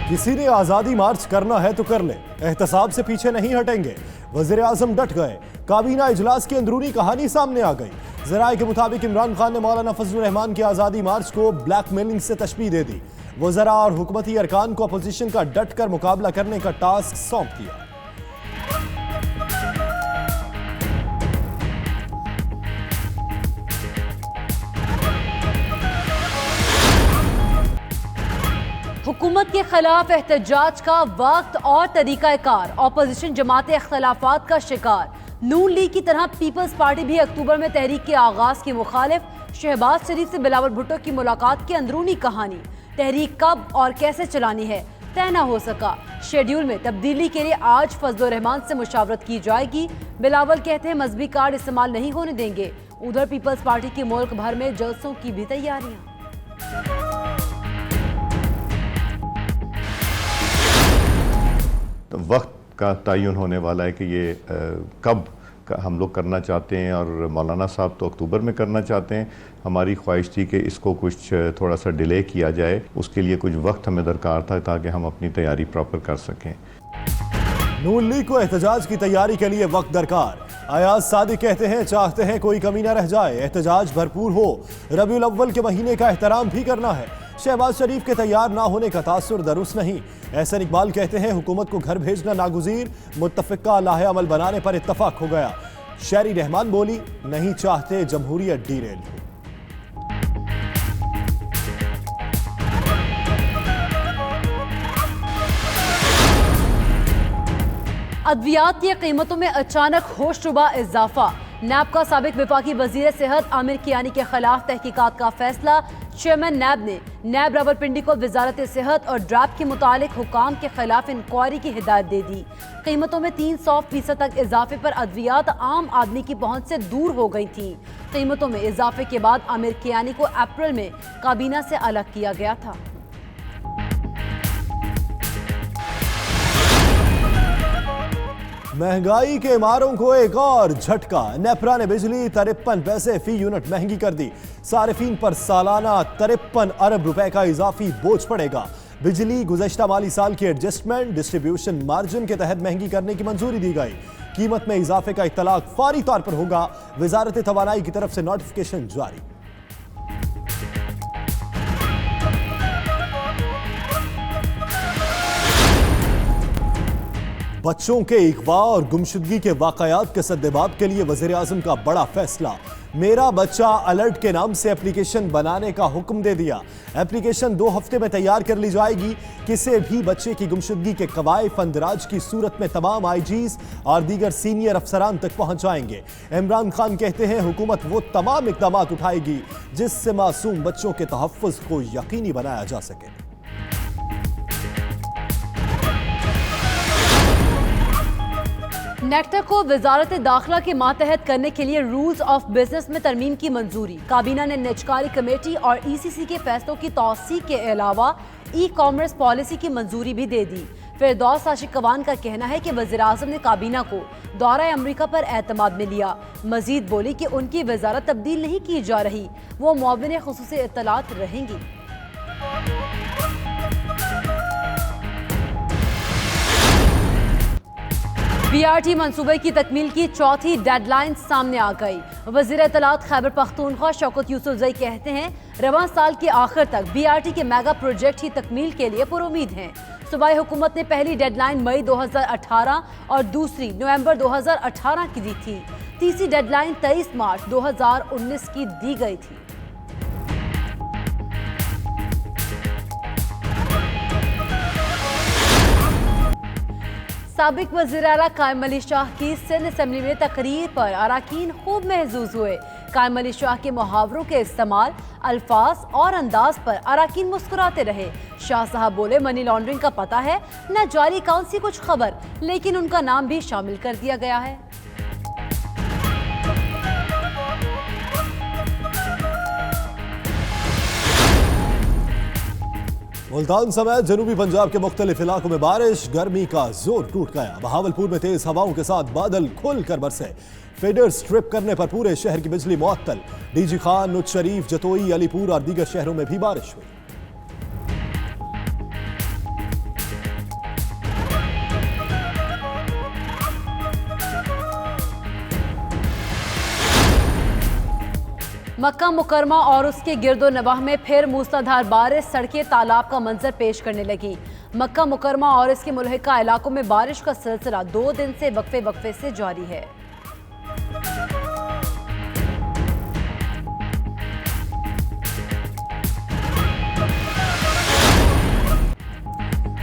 किसी ने आजादी मार्च करना है तो कर ले, एहतसाब से पीछे नहीं हटेंगे। वजीर आजम डट गए। काबीना इजलास की अंदरूनी कहानी सामने आ गई। जराये के मुताबिक इमरान खान ने मौलाना फजलुर रहमान के आजादी मार्च को ब्लैकमेलिंग से तशबीह दे दी। वज़रा और हुकूमती अरकान को अपोजिशन का डट कर मुकाबला करने का टास्क सौंप दिया। हुकूमत के खिलाफ एहतजाज का वक्त और तरीकाकार, ऑपोजिशन जमातें इख्तलाफात का शिकार। नून लीग की तरह पीपल्स पार्टी भी अक्टूबर में तहरीक के आगाज की मुखालिफ। शहबाज शरीफ से बिलावल भुट्टो की मुलाकात की अंदरूनी कहानी। तहरीक कब और कैसे चलानी है तय न हो सका। शेड्यूल में तब्दीली के लिए आज फजलुर रहमान से मुशावरत की जाएगी। बिलावल कहते हैं मजहबी कार्ड इस्तेमाल नहीं होने देंगे। उधर पीपल्स पार्टी की मुल्क भर में जलसों की भी तैयारियां। तो वक्त का तयन होने वाला है कि ये कब हम लोग करना चाहते हैं, और मौलाना साहब तो अक्टूबर में करना चाहते हैं। हमारी ख्वाहिश थी कि इसको कुछ थोड़ा सा डिले किया जाए, उसके लिए कुछ वक्त हमें दरकार था ताकि हम अपनी तैयारी प्रॉपर कर सकें। नून लीग को एहतजाज की तैयारी के लिए वक्त दरकार। अयाज सादिक कहते हैं चाहते हैं कोई कमी न रह जाए, एहतजाज भरपूर हो। रबीउल अव्वल के महीने का एहतराम भी करना है। शहबाज शरीफ के तैयार ना होने का तासुर दुरुस्त नहीं। एहसन इकबाल कहते हैं हुकूमत को घर भेजना नागुज़ीर, मुत्तफ़िक़ा लाहे अमल बनाने पर इत्तफाक हो गया। शहरी रहमान बोली नहीं चाहते जमहूरियत डीरेल हो। अद्वियात की कीमतों में अचानक होशरुबा इजाफा। नैब का साबिक विफाकी वजीर सेहत आमिर कियानी के खिलाफ तहकीकात का फैसला। चेयरमैन नैब ने नैब रावलपिंडी को वजारत सेहत और ड्रैप के मुतालिक हुकाम के खिलाफ इंक्वायरी की हिदायत दे दी। कीमतों में 300% तक इजाफे पर अद्वियात आम आदमी की पहुंच से दूर हो गई थी। कीमतों में इजाफे के बाद आमिर कियानी को अप्रैल में काबीना से अलग किया गया था। महंगाई के मारों को एक और झटका। नेपरा ने बिजली 53 पैसे फी यूनिट महंगी कर दी। सारिफीन पर सालाना 53 अरब रुपए का इजाफी बोझ पड़ेगा। बिजली गुज़श्ता माली साल की एडजस्टमेंट डिस्ट्रीब्यूशन मार्जिन के तहत महंगी करने की मंजूरी दी गई। कीमत में इजाफे का इत्तलाक फौरी तौर पर होगा। वजारत तवानाई की तरफ से नोटिफिकेशन जारी। बच्चों के अगवा और गुमशुदगी के वाकयात के सद्देबाब के लिए वज़ीर आज़म का बड़ा फैसला। मेरा बच्चा अलर्ट के नाम से एप्लीकेशन बनाने का हुक्म दे दिया। एप्लीकेशन 2 हफ्ते में तैयार कर ली जाएगी। किसी भी बच्चे की गुमशुदगी के कवायफ अंदराज की सूरत में तमाम आईजीज और दीगर सीनियर अफसरान तक पहुंच जाएंगे। इमरान खान कहते हैं हुकूमत वो तमाम इक़दाम उठाएगी जिससे मासूम बच्चों के तहफ़्फ़ुज़ को यकीनी बनाया जा सके। नेक्टर को वजारत दाखिला के मातहत करने के लिए रूल्स ऑफ बिजनेस में तरमीम की मंजूरी। काबीना ने निजकारी कमेटी और ईसीसी के फैसलों की तौसीक के अलावा ई कॉमर्स पॉलिसी की मंजूरी भी दे दी। फिरदौस आशिक कवान का कहना है कि वज़ीर आज़म ने काबीना को दौरा अमरीका पर एतमाद में लिया। मजीद बोली कि उनकी वजारत तब्दील नहीं की जा रही, वो मुआविन खुसूसी इत्तलात रहेंगी। बीआरटी मंसूबे की तकमील की चौथी डेडलाइन सामने आ गई। वज़ीर इत्तलात खैबर पख्तूनख्वा शौकत यूसुफजई कहते हैं रवां साल के आखिर तक बीआरटी के मेगा प्रोजेक्ट की तकमील के लिए पुरुमीद हैं। सूबाई हुकूमत ने पहली डेडलाइन मई 2018 और दूसरी नवंबर 2018 की दी थी। तीसरी डेडलाइन 23 मार्च 2019 की दी गई थी। साबिक वज़ीर आला कायम अली शाह की सिंध असम्बली में तकरीर पर अराकीन खूब महजूज हुए। कायम अली शाह के मुहावरों के इस्तेमाल, अल्फाज और अंदाज पर अराकीन मुस्कुराते रहे। शाह साहब बोले मनी लॉन्ड्रिंग का पता है, न जारी अकाउंट से कुछ खबर, लेकिन उनका नाम भी शामिल कर दिया गया है। मुल्तान समेत जनूबी पंजाब के मुख्तलिफ इलाकों में बारिश, गर्मी का जोर टूट गया। बहावलपुर में तेज हवाओं के साथ बादल खुलकर बरसे। फेडर स्ट्रिप करने पर पूरे शहर की बिजली मुअत्तल। डीजी खान, नुज शरीफ, जतोई, अलीपुर और दीगर शहरों में भी बारिश हुई। मक्का मुकरमा और उसके गिरदो नवाह में फिर मूसलाधार बारिश, सड़कें तालाब का मंजर पेश करने लगी। मक्का मुकरमा और इसके मुल्हिका इलाकों में बारिश का सिलसिला 2 दिन से वक्फे से जारी है।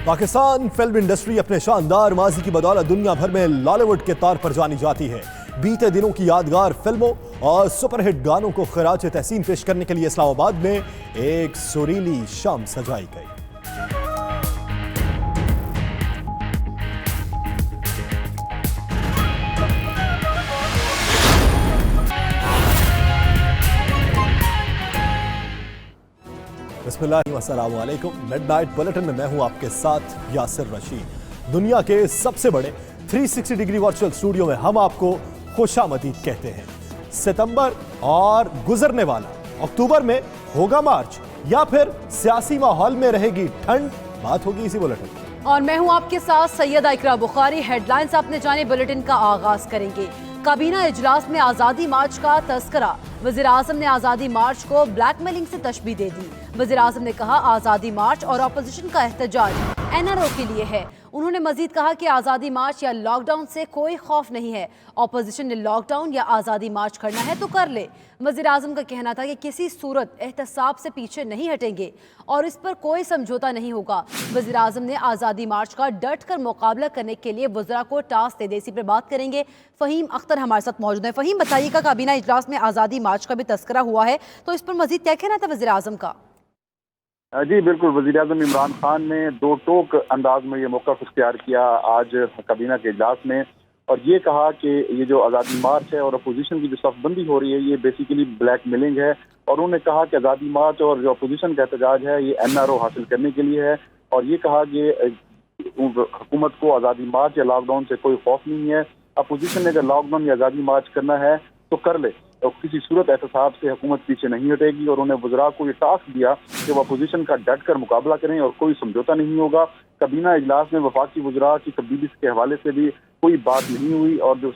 पाकिस्तान फिल्म इंडस्ट्री अपने शानदार माजी की बदौलत दुनिया भर में लॉलीवुड के तौर पर जानी जाती है। बीते दिनों की यादगार फिल्मों और सुपरहिट गानों को खिराज तहसीन पेश करने के लिए इस्लामाबाद में एक सुरीली शाम सजाई गई। बिस्मिल्लाहिर्रहमानिर्रहीम। मिडनाइट बुलेटिन में मैं हूं आपके साथ यासिर रशीद। दुनिया के सबसे बड़े 360 डिग्री वर्चुअल स्टूडियो में हम आपको खुशामदीद कहते हैं। सितंबर और गुजरने वाला अक्टूबर में होगा मार्च या फिर सियासी माहौल में रहेगी ठंड, बात होगी इसी बुलेटिन में। और मैं हूं आपके साथ सैयदा इकरा बुखारी। हेडलाइंस आपने जाने, बुलेटिन का आगाज करेंगे। काबीना इजलास में आज़ादी मार्च का तस्करा। वज़ीर आज़म ने आज़ादी मार्च को ब्लैकमेलिंग से तशबीह दे दी। वज़ीर आज़म ने कहा आज़ादी मार्च और अपोजिशन का एहतजाज NRO के लिए है। उन्होंने मजीद कहा कि आज़ादी मार्च या लॉकडाउन से कोई खौफ नहीं है। अपोजिशन ने लॉकडाउन या आज़ादी मार्च करना है तो कर ले। वज़ीर आज़म का कहना था कि किसी सूरत एहतसाब से पीछे नहीं हटेंगे और इस पर कोई समझौता नहीं होगा। वज़ीर आज़म ने आज़ादी मार्च का डट कर मुकाबला करने के लिए वज़रा को टास्क दे दी। इसी पर बात करेंगे। फ़हीम अख्तर हमारे साथ मौजूद है। फ़हीम, बताइएगा, काबीना इजलास में आज़ादी मार्च का भी तस्करा हुआ है, तो इस पर मजीद क्या कहना था वज़ीर आज़म का? जी बिल्कुल, वज़ीर आज़म इमरान खान ने दो टोक अंदाज में ये मौक़िफ़ इख्तियार किया आज काबीना के इजलास में, और ये कहा कि ये जो आज़ादी मार्च है और अपोजिशन की जो सफ़बंदी हो रही है ये बेसिकली ब्लैकमेलिंग है। और उन्होंने कहा कि आज़ादी मार्च और जो अपोजिशन का एहतजाज है ये NRO हासिल करने के लिए है। और ये कहा कि हुकूमत को आज़ादी मार्च या लॉकडाउन से कोई खौफ नहीं है। अपोजिशन ने अगर लॉकडाउन या आज़ादी मार्च करना है तो कर ले, और किसी सूरत एहतसाब से हुकूमत पीछे नहीं हटेगी। और उन्हें वज़रा को ये टास्क दिया कि वो अपोजिशन का डट कर मुकाबला करें और कोई समझौता नहीं होगा। काबीना इजलास में वफाकी वज़रा की तब्दीली के हवाले से भी कोई बात नहीं हुई और जो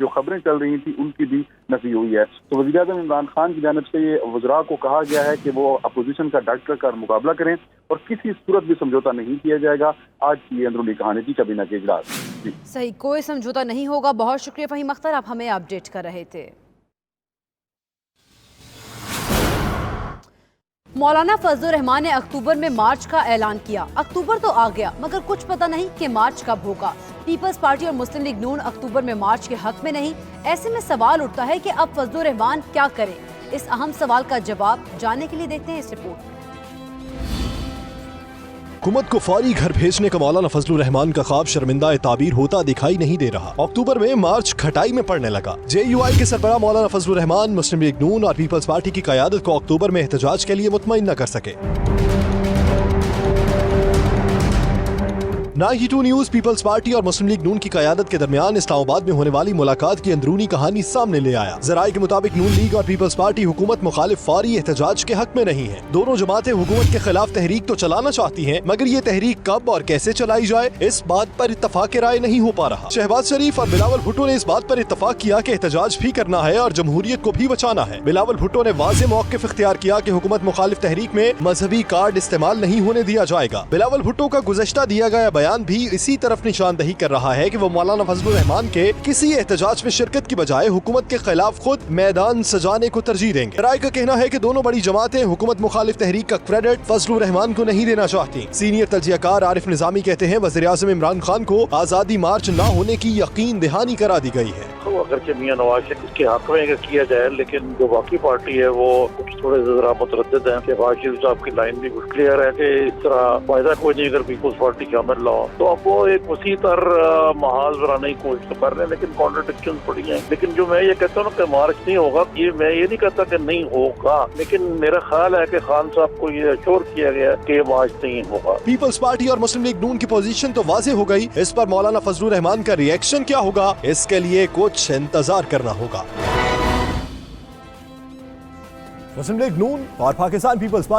खबरें चल रही थी उनकी भी नफी हुई है। तो वज़ीर आज़म इमरान खान की जानिब से ये वज़रा को कहा गया है कि वो अपोजिशन का डट कर मुकाबला करें और किसी सूरत भी समझौता नहीं किया जाएगा। आज की अंदरूनी कहानी थी काबीना के इजलास। सही, कोई समझौता नहीं होगा। बहुत शुक्रिया फ़हीम अख्तर, आप हमें अपडेट कर रहे थे। मौलाना फजलुर रहमान ने अक्टूबर में मार्च का ऐलान किया। अक्टूबर तो आ गया मगर कुछ पता नहीं कि मार्च कब होगा। पीपल्स पार्टी और मुस्लिम लीग नून अक्टूबर में मार्च के हक में नहीं। ऐसे में सवाल उठता है कि अब फजलुर रहमान क्या करें। इस अहम सवाल का जवाब जानने के लिए देखते हैं इस रिपोर्ट। हुकूमत को फौरी घर भेजने का मौलाना फजलुर रहमान का ख्वाब शर्मिंदा ताबीर होता दिखाई नहीं दे रहा। अक्टूबर में मार्च खटाई में पड़ने लगा। JUI के सरबराह मौलाना फजलुर रहमान मुस्लिम लीग नून और पीपल्स पार्टी की क़यादत को अक्टूबर में एहतजाज के लिए मुतमईन न कर सके। 92 न्यूज पीपल्स पार्टी और मुस्लिम लीग नून की क़यादत के दरमियान इस्लामाबाद में होने वाली मुलाकात की अंदरूनी कहानी सामने ले आया। ज़राए के मुताबिक नून लीग और पीपल्स पार्टी हुकूमत मुखालिफ फौरी एहतजाज के हक में नहीं है। दोनों जमातें हुकूमत के खिलाफ तहरीक तो चलाना चाहती हैं, मगर ये तहरीक कब और कैसे चलाई जाए इस बात पर इत्तफाक राय नहीं हो पा रहा। शहबाज शरीफ और बिलावल भुट्टो ने इस बात पर इत्तफाक किया कि एहतजाज भी करना है और जमहूरियत को भी बचाना है। बिलावल भुट्टो ने वाज़ेह मौक़िफ़ इख्तियार किया कि हुकूमत मुखालिफ तहरीक में मजहबी कार्ड इस्तेमाल नहीं होने दिया जाएगा। बिलावल भुट्टो का गुज़श्ता दिया गया बयान भी इसी तरफ निशानदही कर रहा है कि वो मौलाना फजलुर रहमान के किसी एहतजाज में शिरकत की बजाय हुकूमत के खिलाफ खुद मैदान सजाने को तरजीह देंगे। राय का कहना है कि दोनों बड़ी जमातें हुकूमत मुखालिफ तहरीक का क्रेडिट फजलुर रहमान को नहीं देना चाहती। सीनियर तज्जियाकार आरिफ निजामी कहते हैं वज़ीर आज़म इमरान खान को आज़ादी मार्च न होने की यकीन दहानी करा दी गई है। अगरचे मियां नवाज शरीफ इसके हक में किया जाए, लेकिन जो बाकी पार्टी है वो थोड़े जरा मुतरद्दिद है। शहबाज शरीफ साहब की लाइन भी क्लियर है कि इस तरह फायदा कोई नहीं अगर पीपल्स पार्टी शामिल हो। तो अब वो एक वसी तर माहौल बनाने की कोशिश कर रहे हैं, लेकिन कॉन्ट्रडिक्शन पड़ी है। लेकिन जो मैं ये कहता हूँ कि मार्च नहीं होगा, ये मैं ये नहीं कहता कि नहीं होगा, लेकिन मेरा ख्याल है कि खान साहब को ये अश्योर किया गया कि मार्च नहीं होगा। पीपल्स पार्टी और मुस्लिम लीग नून की पोजीशन तो वाज़ेह हो गई। इस पर मौलाना फजलुर रहमान का रिएक्शन क्या होगा, इसके लिए कुछ इंतजार करना होगा। मुस्लिम लीग नून और पाकिस्तान पीपल्स पार्टी